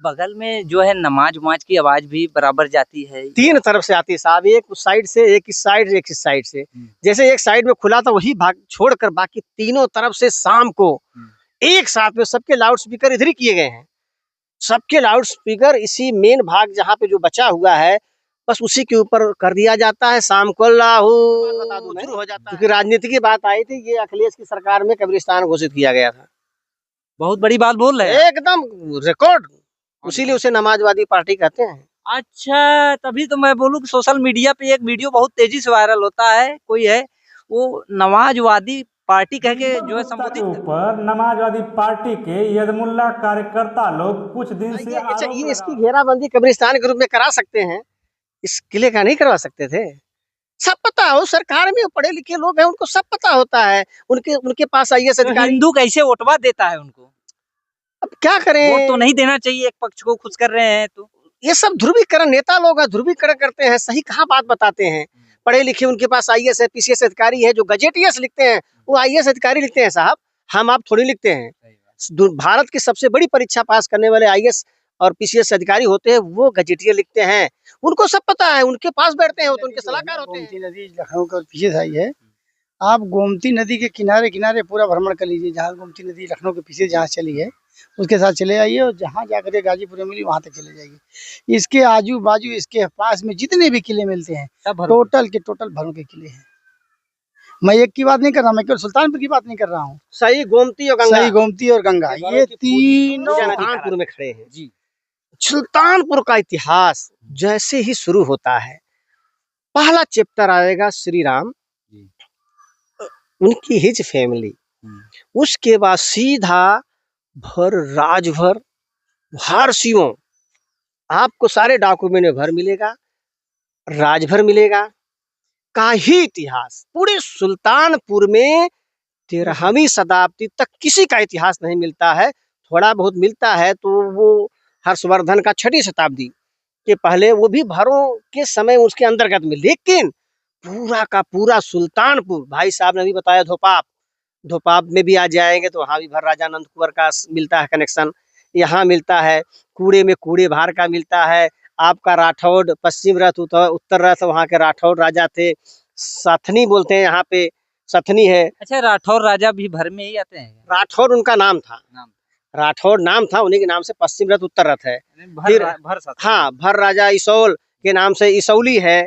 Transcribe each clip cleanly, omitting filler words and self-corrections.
बगल में जो है नमाज वमाज की आवाज भी बराबर जाती है। 3 तरफ से आती है साहब, एक उस साइड से, एक इस साइड, एक इस साइड से। जैसे एक साइड में खुला था वही भाग छोड़कर बाकी तीनों तरफ से शाम को एक साथ में सबके लाउड स्पीकर इधर ही किए गए हैं। सबके लाउड स्पीकर इसी मेन भाग जहाँ पे जो बचा हुआ है बस उसी के ऊपर कर दिया जाता है। शाम को अल्लाहू शुरू हो जाता है। क्योंकि राजनीति की बात आई थी, ये अखिलेश की सरकार में कब्रिस्तान घोषित किया गया था। बहुत बड़ी बात बोल रहे हैं, एकदम रिकॉर्ड, इसीलिए उसे नमाजवादी पार्टी कहते हैं। अच्छा, तभी तो मैं बोलूं कि सोशल मीडिया पे एक वीडियो बहुत तेजी से वायरल होता है, कोई है वो नमाजवादी पार्टी कह के जो है संबोधित ऊपर नमाजवादी पार्टी के यदमुल्ला कार्यकर्ता लोग कुछ दिन से ये इसकी घेराबंदी कब्रिस्तान के रूप में करा सकते हैं, इस किले का नहीं करवा सकते थे? सब पता हो, सरकार में पढ़े लिखे लोग हैं, उनको सब पता होता है। उनके पास आईएएस अधिकारी। हिंदू कैसे वोटवा देता है उनको? अब क्या करें, वोट तो नहीं देना चाहिए, एक पक्ष को खुश कर रहे हैं। तो ये सब ध्रुवीकरण, नेता लोग ध्रुवीकरण करते हैं, सही कहाँ बात बताते हैं। पढ़े लिखे उनके पास आईएएस है, पीसीएस अधिकारी है, जो गजेटियस लिखते हैं वो आईएएस अधिकारी लिखते हैं साहब, हम आप थोड़ी लिखते हैं। भारत की सबसे बड़ी परीक्षा पास करने वाले आईएएस और पीसीएस अधिकारी होते हैं, वो गजेटियर लिखते हैं। उनको सब पता है, उनके पास बैठते हैं, तो उनके सलाहकार होते हैं। गोमती नदी लखनऊ का पीछे आई है। आप गोमती नदी के किनारे किनारे पूरा भ्रमण कर लीजिए, जहाँ गोमती नदी लखनऊ के पीछे जहाँ चली है उसके साथ चले आइए और जहाँ जाकर के गाजीपुर में मिली वहाँ तक चले जाइए। इसके आजू बाजू, इसके पास में जितने भी किले मिलते हैं टोटल के टोटल भरों के किले हैं। मैं एक की बात नहीं कर रहा, मैं केवल सुल्तानपुर की बात नहीं कर रहा हूँ। सही गोमती और गंगा, सही गोमती और गंगा, ये तीनों सुल्तानपुर में खड़े हैं जी। सुल्तानपुर का इतिहास जैसे ही शुरू होता है, पहला चैप्टर आएगा श्री राम, उनकी हिज फैमिली, उसके बाद सीधा भर राजभर भारसियों, आपको सारे डॉक्यूमेंट में भर मिलेगा, राजभर मिलेगा का ही इतिहास। पूरे सुल्तानपुर में 13वीं शताब्दी तक किसी का इतिहास नहीं मिलता है। थोड़ा बहुत मिलता है तो वो हर्षवर्धन का 6वीं शताब्दी के पहले, वो भी भरों के समय उसके अंतर्गत में। लेकिन पूरा का पूरा सुल्तानपुर, भाई साहब ने भी बताया, धोपाप में भी आ जाएंगे तो वहाँ भी भर राजा नंद कुंवर का मिलता है कनेक्शन, यहाँ मिलता है। कूड़े में कूड़े भार का मिलता है। आपका राठौड़, पश्चिम रथ उत्तर रथ, वहाँ के राठौड़ राजा थे, सथनी बोलते हैं, यहाँ पे सथनी है। अच्छा, राठौर राजा भी भर में ही आते हैं? राठौर उनका नाम था, राठौर नाम था, उन्हीं के नाम से पश्चिम रथ उत्तर रथ है। फिर हाँ, भर राजा इसौल के नाम से इसौली है,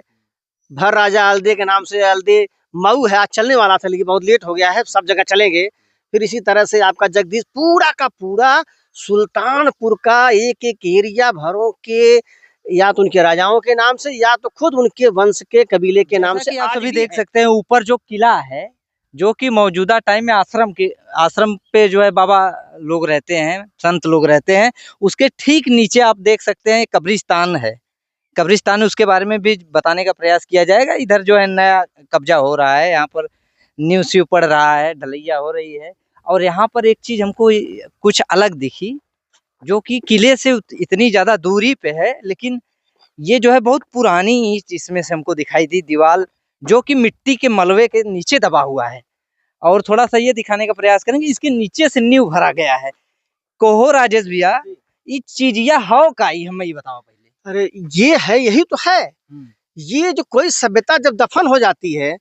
भर राजा अलदे के नाम से अलदे मऊ है। आज चलने वाला था लेकिन बहुत लेट हो गया है, सब जगह चलेंगे। फिर इसी तरह से आपका जगदीश, पूरा का पूरा सुल्तानपुर का एक एक एरिया भरों के, या तो उनके राजाओं के नाम से या तो खुद उनके वंश के कबीले के नाम से। आप सभी देख सकते हैं ऊपर जो किला है, जो कि मौजूदा टाइम में आश्रम पे जो है बाबा लोग रहते हैं, संत लोग रहते हैं, उसके ठीक नीचे आप देख सकते हैं कब्रिस्तान है। कब्रिस्तान, उसके बारे में भी बताने का प्रयास किया जाएगा। इधर जो है नया कब्जा हो रहा है, यहाँ पर न्यू स्यू पड़ रहा है, ढलैया हो रही है। और यहाँ पर एक चीज हमको कुछ अलग दिखी, जो कि किले से इतनी ज्यादा दूरी पे है, लेकिन ये जो है बहुत पुरानी इसमें से हमको दिखाई दी दीवार, जो कि मिट्टी के मलबे के नीचे दबा हुआ है। और थोड़ा सा ये दिखाने का प्रयास करेंगे, इसके नीचे से नींव भरा गया है। कोहो राजेश भैया, ये चीजिया हाउ का ही हमें ये बताओ पहले। अरे ये है, यही तो है। ये जो कोई सभ्यता जब दफन हो जाती है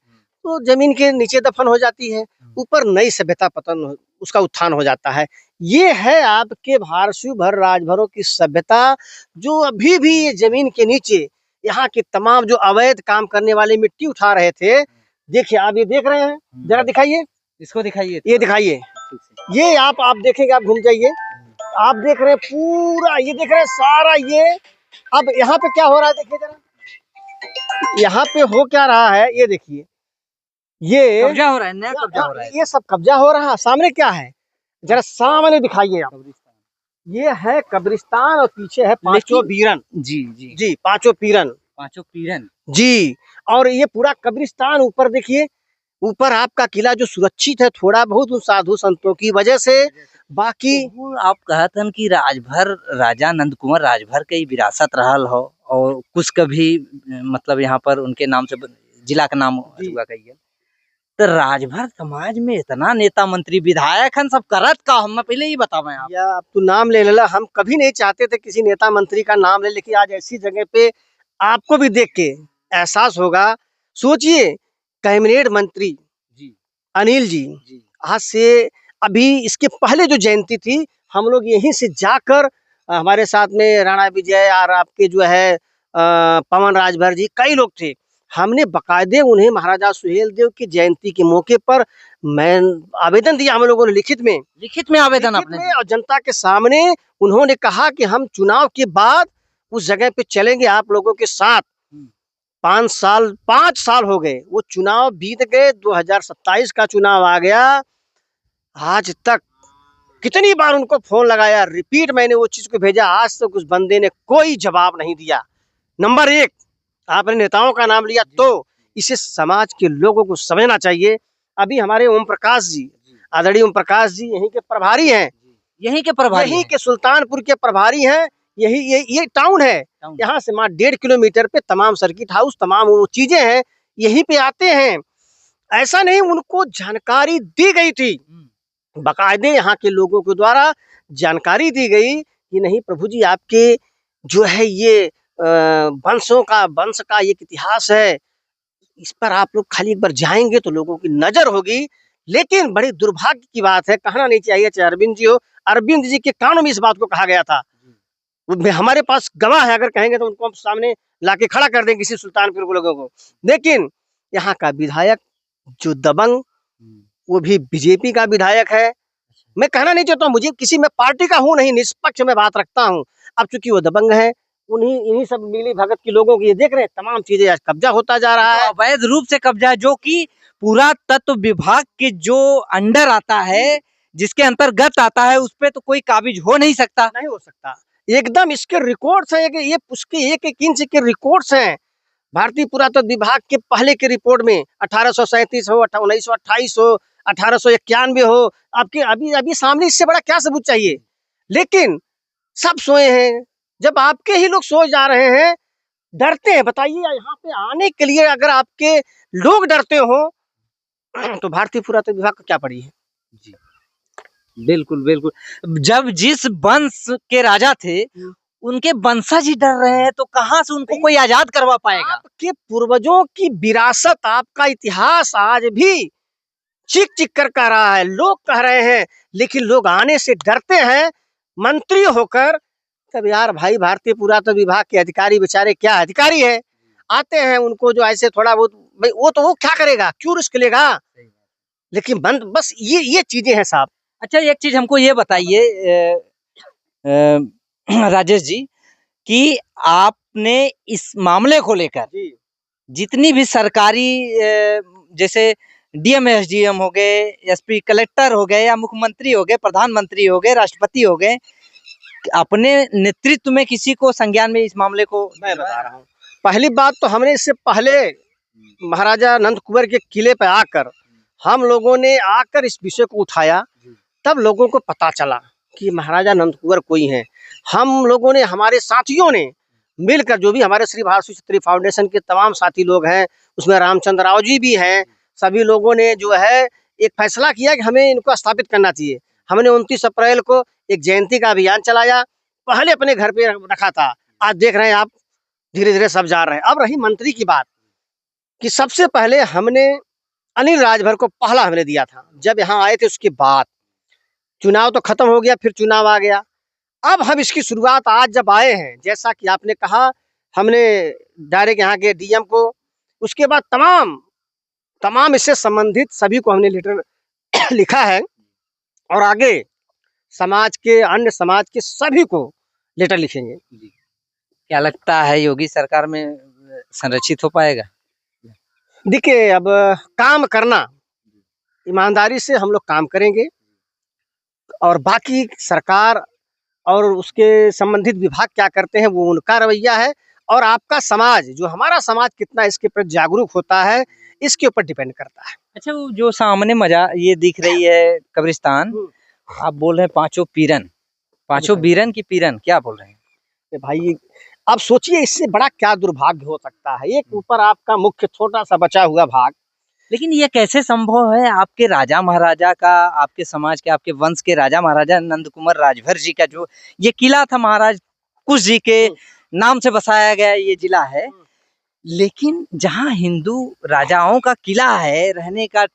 तो जमीन के नीचे दफन हो जाती है, ऊपर नई सभ्यता पतन, उसका उत्थान हो जाता है। ये है आपके भारसियों भर राजभरों की सभ्यता, जो अभी भी ये जमीन के नीचे यहाँ के तमाम जो अवैध काम करने वाले मिट्टी उठा रहे थे। देखिए, आप ये देख रहे हैं, जरा दिखाइए, इसको दिखाइए, ये दिखाइए, ये आप देखेंगे, आप घूम जाइए, आप देख रहे हैं पूरा, ये देख रहे हैं सारा ये। अब यहाँ पे क्या हो रहा है, देखिए जरा, यहाँ पे हो क्या रहा है, ये देखिए, ये कब्जा हो रहा है, नया कब्जा हो रहा है, ये सब कब्जा हो रहा है। सामने क्या है, जरा सामने दिखाइए आप। ये है कब्रिस्तान और पीछे है पांचों पीरन। जी जी जी, पांचों पीरन जी। और ये पूरा कब्रिस्तान, ऊपर देखिए, ऊपर आपका किला जो सुरक्षित है थोड़ा बहुत उन साधु संतों की वजह से। बाकी आप कहते हैं कि राजभर राजा नंद कुंवर राजभर के विरासत रहल हो, और कुछ कभी मतलब यहाँ पर उनके नाम से जिला का नाम हुआ कहिए। तो राजभर समाज में इतना नेता मंत्री विधायक हन सब करत का हम पहले ही बतावे आप। या अब तू नाम ले लेला, हम कभी नहीं चाहते थे किसी नेता मंत्री का नाम ले, लेकिन आज ऐसी जगह पे आपको भी देख के एहसास होगा। सोचिए, कैबिनेट मंत्री जी अनिल जी, जी आज से अभी इसके पहले जो जयंती थी, हम लोग यहीं से जाकर हमारे साथ में राणा विजय और आपके जो है पवन राजभर जी, कई लोग थे। हमने बकायदे उन्हें महाराजा सुहेलदेव की जयंती के मौके पर मैं आवेदन दिया, हम लोगों ने लिखित में आवेदन लिखित आपने में और जनता के सामने उन्होंने कहा कि हम चुनाव के बाद उस जगह पे चलेंगे आप लोगों के साथ। 5 साल हो गए, वो चुनाव बीत गए, 2027 का चुनाव आ गया। आज तक कितनी बार उनको फोन लगाया, रिपीट मैंने वो चीज को भेजा, आज तक उस बंदे ने कोई जवाब नहीं दिया। नंबर 1, आपने नेताओं का नाम लिया, तो इसे समाज के लोगों को समझना चाहिए। अभी हमारे ओम प्रकाश जी, आदरणीय ओम प्रकाश जी यहीं के प्रभारी हैं, यहीं के सुल्तानपुर के प्रभारी हैं। ये टाउन है, यहाँ से 1.5 किलोमीटर पे तमाम सर्किट हाउस, तमाम वो चीजें हैं, यहीं पे आते हैं। ऐसा नहीं, उनको जानकारी दी गई थी, बकायदे यहाँ के लोगों के द्वारा जानकारी दी गई कि नहीं प्रभु जी, आपके जो है ये वंश का एक इतिहास है, इस पर आप लोग खाली एक बार जाएंगे तो लोगों की नजर होगी। लेकिन बड़ी दुर्भाग्य की बात है, कहना नहीं चाहिए, चाहे अरविंद जी हो, अरविंद जी के कानों में इस बात को कहा गया था। हमारे पास गवाह है, अगर कहेंगे तो उनको हम सामने लाके खड़ा कर देंगे किसी सुल्तानपुर के लोगों को। लेकिन यहाँ का विधायक जो दबंग, वो भी बीजेपी का विधायक है। मैं कहना नहीं चाहता हूँ, मुझे किसी में पार्टी का हूँ नहीं, निष्पक्ष में बात रखता हूँ। अब चूंकि वो दबंग है, इन्हीं सब मिली भगत के लोगों की ये देख रहे हैं, तमाम चीजें आज कब्जा होता जा रहा है, अवैध रूप से कब्जा, जो कि पूरा तत्व विभाग के जो अंडर आता है, जिसके अंतर्गत आता है, उस पे तो कोई काबिज हो नहीं सकता। एकदम इसके रिकॉर्ड्स हैं, ये उसके एक इंच के रिकॉर्ड्स हैं। भारतीय पुरातत्व विभाग के पहले के रिपोर्ट में 1837 हो, 1928 हो, 1891 हो, आपके अभी सामने इससे बड़ा क्या सबूत चाहिए। लेकिन सब सोए हैं, जब आपके ही लोग सो जा रहे हैं, डरते हैं। बताइए, यहाँ पे आने के लिए अगर आपके लोग डरते हो तो भारतीय पुरातत्व विभाग को क्या पड़ी है। जी बिल्कुल बिल्कुल, जब जिस वंश के राजा थे उनके वंशज ही डर रहे हैं, तो कहां से उनको कोई आजाद करवा पाएगा। आपके पूर्वजों की विरासत, आपका इतिहास आज भी चिक चिक कर कह रहा है, लोग कह रहे हैं, लेकिन लोग आने से डरते हैं मंत्री होकर। तब यार भाई, भारतीय पुरातत्व विभाग के अधिकारी बेचारे क्या अधिकारी है, आते हैं, उनको जो ऐसे थोड़ा बहुत, भाई वो क्या करेगा, क्यों रिस्क लेगा। लेकिन बस ये चीजें हैं साहब। अच्छा, एक चीज हमको ये बताइए राजेश जी, कि आपने इस मामले को लेकर जितनी भी सरकारी जैसे डीएम एसडीएम हो गए, एसपी कलेक्टर हो गए, या मुख्यमंत्री हो गए, प्रधानमंत्री हो गए, राष्ट्रपति हो गए, अपने नेतृत्व में किसी को संज्ञान में इस मामले को। मैं बता रहा हूँ, पहली बात तो हमने इससे पहले महाराजा नंद कुंवर के किले पे आकर, हम लोगों ने आकर इस विषय को उठाया, तब लोगों को पता चला कि महाराजा नंद कुंवर कोई हैं। हम लोगों ने, हमारे साथियों ने मिलकर, जो भी हमारे श्री भारत छत्री फाउंडेशन के तमाम साथी लोग हैं, उसमें रामचंद्र राव जी भी हैं, सभी लोगों ने जो है एक फैसला किया कि हमें इनको स्थापित करना चाहिए। हमने 29 अप्रैल को एक जयंती का अभियान चलाया, पहले अपने घर पे रखा था, आज देख रहे हैं आप, धीरे धीरे सब जा रहे हैं। अब रही मंत्री की बात, कि सबसे पहले हमने अनिल राजभर को पहला हमने दिया था, जब यहाँ आए थे। उसके बाद चुनाव तो खत्म हो गया, फिर चुनाव आ गया। अब हम इसकी शुरुआत आज जब आए हैं, जैसा कि आपने कहा, हमने डायरेक्ट यहाँ के डीएम को, उसके बाद तमाम इससे संबंधित सभी को हमने लेटर लिखा है, और आगे समाज के, अन्य समाज के सभी को लेटर लिखेंगे। क्या लगता है योगी सरकार में संरक्षित हो पाएगा। देखिए, अब काम करना, ईमानदारी से हम लोग काम करेंगे, और बाकी सरकार और उसके संबंधित विभाग क्या करते हैं वो उनका रवैया है, और आपका समाज, जो हमारा समाज कितना इसके प्रति जागरूक होता है, इसके ऊपर डिपेंड करता है। अच्छा, वो जो सामने मजा ये दिख रही है कब्रिस्तान, आप बोल रहे हैं पांचों वीरन की पीरन, क्या बोल रहे हैं भाई। अब सोचिए, इससे बड़ा क्या दुर्भाग्य हो सकता है। एक ऊपर आपका मुख्य छोटा सा बचा हुआ भाग, लेकिन ये कैसे संभव है? आपके राजा महाराजा का, आपके समाज के, आपके वंश के राजा महाराजा नंद कुमार राजभर जी का जो ये किला था, महाराज कुश जी के नाम से बसाया गया ये जिला है। लेकिन जहाँ हिंदू राजाओं का किला है, रहने का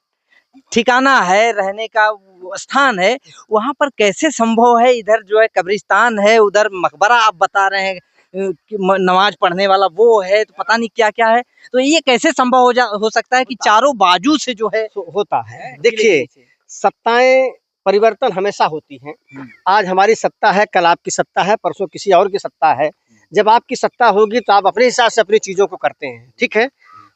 ठिकाना है, रहने का स्थान है, वहां पर कैसे संभव है? इधर जो है कब्रिस्तान है, उधर मकबरा आप बता रहे हैं कि नमाज पढ़ने वाला वो है, तो पता नहीं क्या क्या है। तो ये कैसे संभव हो सकता है कि चारों बाजू से जो है होता है। देखिए, सत्ताएं परिवर्तन हमेशा होती हैं। आज हमारी सत्ता है, कल आपकी सत्ता है, परसों किसी और की सत्ता है। जब आपकी सत्ता होगी तो आप अपने हिसाब से अपनी चीजों को करते हैं, ठीक है।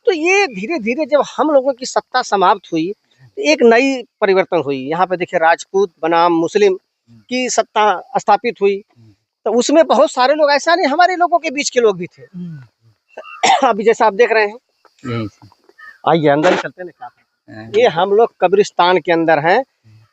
तो ये धीरे धीरे जब हम लोगों की सत्ता समाप्त हुई तो एक नई परिवर्तन हुई। यहाँ पे देखिए, राजपूत बनाम मुस्लिम की सत्ता स्थापित हुई, तो उसमें बहुत सारे लोग, ऐसा नहीं हमारे लोगों के बीच के लोग भी थे। अभी जैसा आप देख रहे हैं, आइए अंदर चलते हैं क्या। ये हम लोग कब्रिस्तान के अंदर हैं।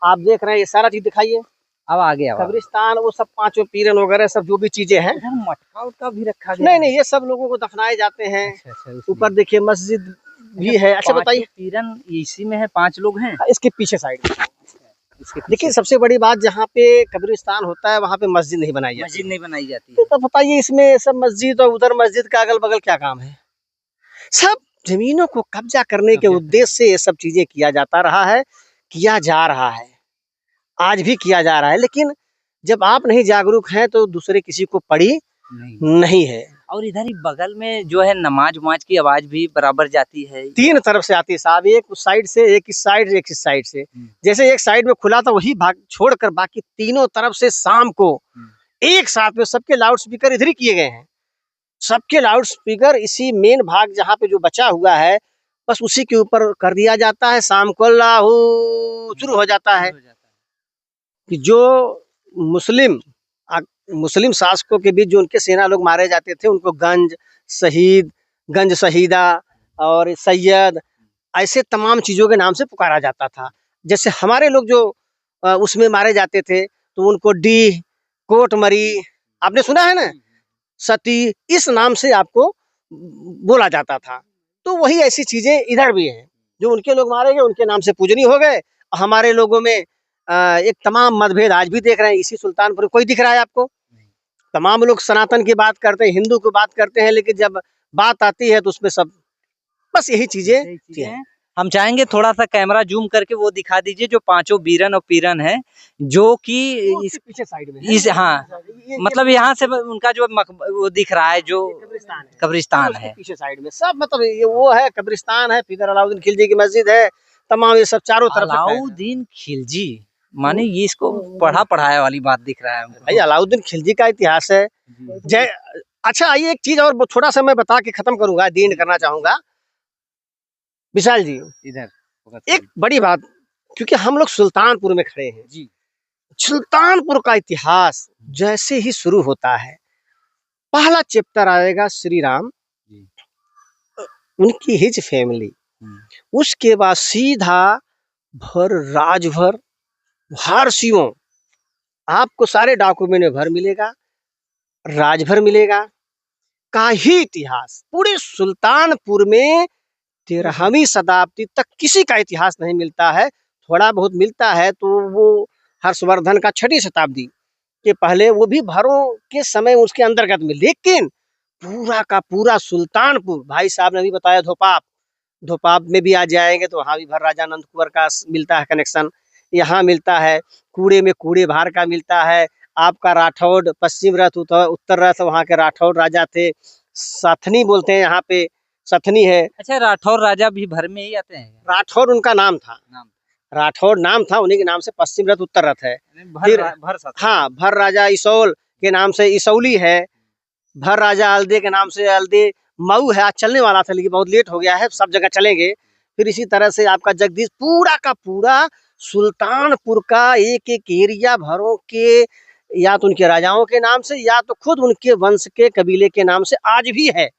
आप देख रहे हैं, ये सारा चीज दिखाइए। अब आगे कब्रिस्तान, वो सब पांचों पीरन वगैरह सब जो भी चीजें हैं, मटका उटका भी रखा गया। नहीं, ये सब लोगों को दफनाए जाते हैं। ऊपर देखिए मस्जिद भी है। अच्छा बताइए, पीरन इसी में है, 5 लोग हैं इसके पीछे साइड। देखिए, सबसे बड़ी बात, जहाँ पे कब्रिस्तान होता है वहाँ पे मस्जिद नहीं बनाई जाती। मस्जिद नहीं बनाई जाती है। तो बताइए, इसमें सब मस्जिद और उधर मस्जिद का अगल बगल क्या काम है? सब जमीनों को कब्जा करने के उद्देश्य से ये सब चीजें किया जाता रहा है, किया जा रहा है, आज भी किया जा रहा है। लेकिन जब आप नहीं जागरूक हैं तो दूसरे किसी को पड़ी नहीं है। और इधर ही बगल में जो है नमाज उमाज की आवाज भी बराबर जाती है। 3 तरफ से आती है साहब, एक उस साइड से, एक इस साइड से, एक इस साइड से। जैसे एक साइड में खुला था, वही भाग छोड़कर बाकी तीनों तरफ से शाम को एक साथ में सबके लाउड स्पीकर इधर ही किए गए हैं। सबके लाउड स्पीकर इसी मेन भाग जहाँ पे जो बचा हुआ है, बस उसी के ऊपर कर दिया जाता है। शाम को अल्लाहू शुरू हो जाता है कि जो मुस्लिम शासकों के बीच जो उनके सेना लोग मारे जाते थे, उनको गंज शहीद, गंज शहीदा और सैयद, ऐसे तमाम चीज़ों के नाम से पुकारा जाता था। जैसे हमारे लोग जो उसमें मारे जाते थे तो उनको डी, कोट मरी, आपने सुना है ना, सती, इस नाम से आपको बोला जाता था। तो वही ऐसी चीज़ें इधर भी हैं, जो उनके लोग मारे गए उनके नाम से पूजनी हो गए। हमारे लोगों में एक तमाम मतभेद आज भी देख रहे हैं। इसी सुल्तानपुर कोई दिख रहा है आपको? तमाम लोग सनातन की बात करते हैं, हिंदू की बात करते हैं, लेकिन जब बात आती है तो उसमें सब बस यही चीजें हैं। हम चाहेंगे थोड़ा सा कैमरा जूम करके वो दिखा दीजिए, जो 5 बीरन और पीरन हैं, जो कि इस पीछे साइड में इस हाँ मतलब यहाँ से उनका जो वो दिख रहा है, जो कब्रिस्तान है पीछे साइड में सब, मतलब ये वो है कब्रिस्तान है, फिर अलाउद्दीन खिलजी की मस्जिद है, तमाम ये सब चारों तरफ। अलाउद्दीन खिलजी माने ये, इसको पढ़ा पढ़ाया वाली बात दिख रहा है भाई। अलाउद्दीन खिलजी का इतिहास है जय। अच्छा आइए, एक चीज और थोड़ा सा मैं बता के खत्म करूंगा, दीन करना चाहूंगा विशाल जी। इधर एक बड़ी बात, क्योंकि हम लोग सुल्तानपुर में खड़े हैं जी। सुल्तानपुर का इतिहास जैसे ही शुरू होता है, पहला चैप्टर आएगा श्री राम, उनकी हिज फैमिली, उसके बाद सीधा भर राजभर वारसियों, आपको सारे डॉक्यूमेंट में भर मिलेगा, राजभर मिलेगा का ही इतिहास। पूरे सुल्तानपुर में 13वीं शताब्दी तक किसी का इतिहास नहीं मिलता है। थोड़ा बहुत मिलता है तो वो हर्षवर्धन का 6वीं शताब्दी के पहले, वो भी भरों के समय उसके अंतर्गत में। लेकिन पूरा का पूरा सुल्तानपुर, भाई साहब ने भी बताया, धोपाप में भी आ जाएंगे तो वहाँ भी भर राजा नंद कुंवर का मिलता है कनेक्शन, यहाँ मिलता है। कूड़े में कूड़े भार का मिलता है। आपका राठौड़, पश्चिम रथ उत्तर रथ, वहाँ के राठौड़ राजा थे, सथनी बोलते हैं, यहाँ पे सथनी है। अच्छा, राठौर राजा भी भर में ही आते हैं? राठौर उनका नाम था, राठौर नाम था, उन्हीं के नाम से पश्चिम रथ उत्तर रथ है। फिर हाँ, भर राजा इसौल के नाम से इसौली है, भर राजा अलदे के नाम से अलदे मऊ है। आज चलने वाला था लेकिन बहुत लेट हो गया है, सब जगह चलेंगे। फिर इसी तरह से आपका जगदीश, पूरा का पूरा सुल्तानपुर का एक एक एरिया भरों के, या तो उनके राजाओं के नाम से, या तो खुद उनके वंश के कबीले के नाम से आज भी है,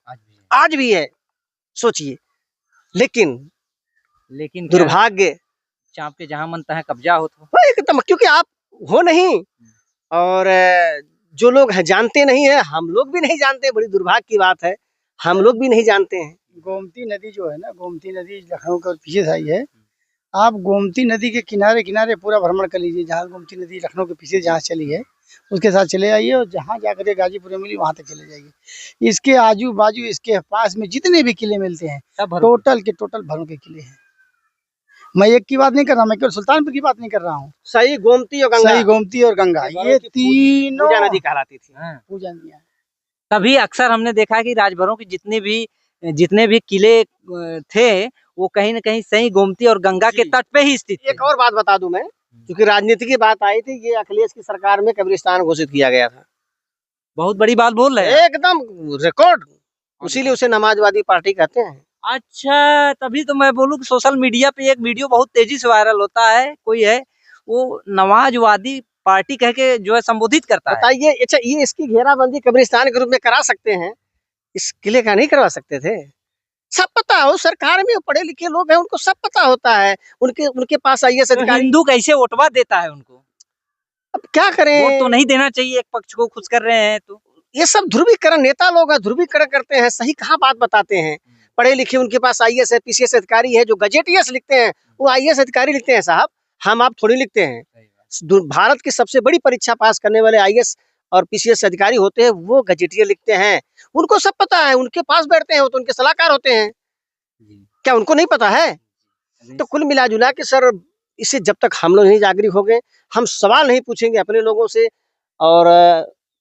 आज भी है। सोचिए, लेकिन दुर्भाग्य, चाँप के जहाँ मन तहाँ कब्जा हो तो एकदम, क्योंकि आप हो नहीं, और जो लोग हैं जानते नहीं है, हम लोग भी नहीं जानते। बड़ी दुर्भाग्य की बात है, हम लोग भी नहीं जानते हैं। गोमती नदी जो है ना, गोमती नदी लखनऊ के पीछे से आई है। आप गोमती नदी के किनारे किनारे पूरा भ्रमण कर लीजिए, जहाँ गोमती नदी लखनऊ के पीछे जहाँ चली है उसके साथ चले आइए और जहाँ जाकर के गाजीपुर में मिली वहाँ तक चले जाइए। इसके आजू बाजू इसके पास में जितने भी किले मिलते हैं टोटल के टोटल भरों के किले हैं। मैं एक की बात नहीं कर रहा, मैं केवल सुल्तानपुर की बात नहीं कर रहा हूँ। सही गोमती और गंगा, सही गोमती और गंगा ये तीनों पूजा नदी कहलाती थी। पूजा नदियाँ हैं। तभी अक्सर हमने देखा है कि राजभरों की जितने भी किले थे वो कहीं न कहीं सही गोमती और गंगा के तट पे ही स्थित थे। एक और बात बता दूं मैं, क्योंकि राजनीति की बात आई थी, ये अखिलेश की सरकार में कब्रिस्तान घोषित किया गया था। बहुत बड़ी बात बोल रहे हैं। एकदम रिकॉर्ड, इसीलिए उसे समाजवादी पार्टी कहते हैं। अच्छा, तभी तो मैं बोलूं कि सोशल मीडिया पे एक वीडियो बहुत तेजी से वायरल होता है, कोई है वो नमाजवादी पार्टी कह के जो है संबोधित करता है। बताइए, अच्छा ये इसकी घेराबंदी कब्रिस्तान के रूप में करा सकते हैं, इस किले का नहीं करवा सकते थे? सब पता हो, सरकार में पढ़े लिखे लोग हैं, उनको सब पता होता है, उनके पास IAS अधिकारी। हिंदू कैसे वोटवा देता है उनको? अब क्या करें, वोट तो नहीं देना चाहिए, एक पक्ष को खुश कर रहे हैं तो। ये सब ध्रुवीकरण, नेता लोग हैं, ध्रुवीकरण करते हैं, सही कहाँ बात बताते हैं। पढ़े लिखे उनके पास IAS है, PCS अधिकारी है, जो गजेटियस लिखते हैं वो IAS अधिकारी लिखते हैं साहब, हम आप थोड़ी लिखते हैं। भारत की सबसे बड़ी परीक्षा पास करने वाले IAS और PCS अधिकारी होते हैं, वो गजेटियर लिखते हैं, उनको सब पता है, उनके पास बैठते हैं, वो तो उनके सलाहकार होते हैं। क्या उनको नहीं पता है? तो कुल मिला जुला के सर, इसे जब तक हम लोग नहीं जागरूक हो गए, हम सवाल नहीं पूछेंगे अपने लोगों से, और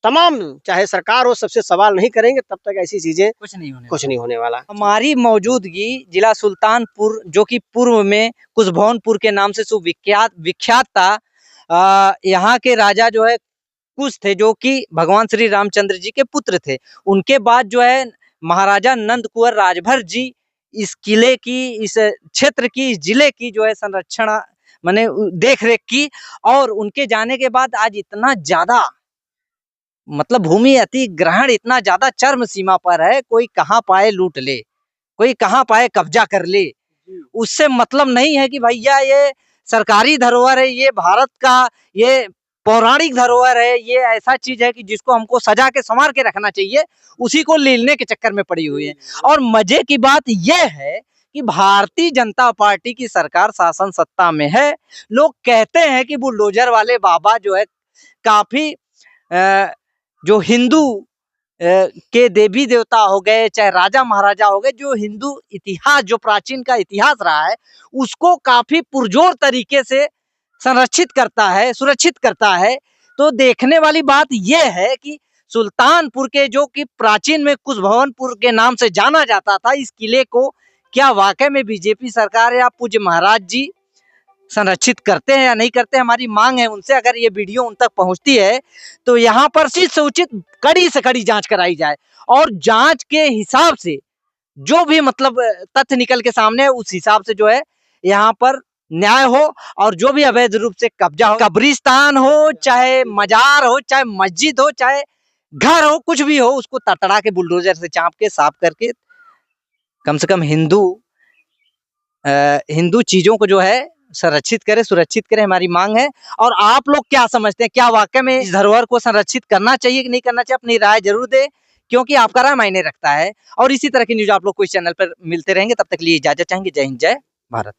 तमाम चाहे सरकार हो सबसे सवाल नहीं करेंगे, तब तक ऐसी चीजें कुछ नहीं होने वाला। हमारी मौजूदगी जिला सुल्तानपुर, जो कि पूर्व में कुशभवनपुर के नाम से विख्यात था। यहाँ के राजा जो है कुश थे, जो कि भगवान श्री रामचंद्र जी के पुत्र थे। उनके बाद जो है महाराजा नंद कुंवर राजभर जी इस किले की, इस क्षेत्र की, इस जिले की जो है संरक्षण माने देख रेख की, और उनके जाने के बाद आज इतना ज्यादा मतलब भूमि अधिग्रहण इतना ज्यादा चरम सीमा पर है, कोई कहाँ पाए लूट ले, कोई कहाँ पाए कब्जा कर ले। उससे मतलब नहीं है कि भैया ये सरकारी धरोहर है, ये भारत का ये पौराणिक धरोहर है, ये ऐसा चीज है कि जिसको हमको सजा के संवार के रखना चाहिए, उसी को लेने के चक्कर में पड़ी हुई है। और मजे की बात यह है कि भारतीय जनता पार्टी की सरकार शासन सत्ता में है। लोग कहते हैं कि बुलडोजर वाले बाबा जो है काफी जो हिंदू के देवी देवता हो गए, चाहे राजा महाराजा हो गए, जो हिंदू इतिहास, जो प्राचीन का इतिहास रहा है, उसको काफी पुरजोर तरीके से संरक्षित करता है, सुरक्षित करता है। तो देखने वाली बात यह है कि सुल्तानपुर के, जो कि प्राचीन में कुशभवनपुर के नाम से जाना जाता था, इस किले को क्या वाकई में बीजेपी सरकार या पूज्य महाराज जी संरक्षित करते हैं या नहीं करते? हमारी मांग है उनसे, अगर ये वीडियो उन तक पहुंचती है तो यहाँ पर उचित से उचित, कड़ी से कड़ी जांच कराई जाए, और जांच के हिसाब से जो भी मतलब तथ्य निकल के सामने है, उस हिसाब से जो है यहाँ पर न्याय हो, और जो भी अवैध रूप से कब्जा हो, कब्रिस्तान हो, चाहे मजार हो, चाहे मस्जिद हो, चाहे घर हो, कुछ भी हो, उसको तड़तड़ा के बुलडोजर से चाप के साफ करके कम से कम हिंदू चीजों को जो है संरक्षित करे, सुरक्षित करे, हमारी मांग है। और आप लोग क्या समझते हैं, क्या वाकई में इस धरोहर को संरक्षित करना चाहिए कि नहीं करना चाहिए? अपनी राय जरूर दे, क्योंकि आपका राय मायने रखता है। और इसी तरह की न्यूज आप लोग को इस चैनल पर मिलते रहेंगे। तब तक लिए इजाजत चाहेंगे। जय हिंद, जय भारत।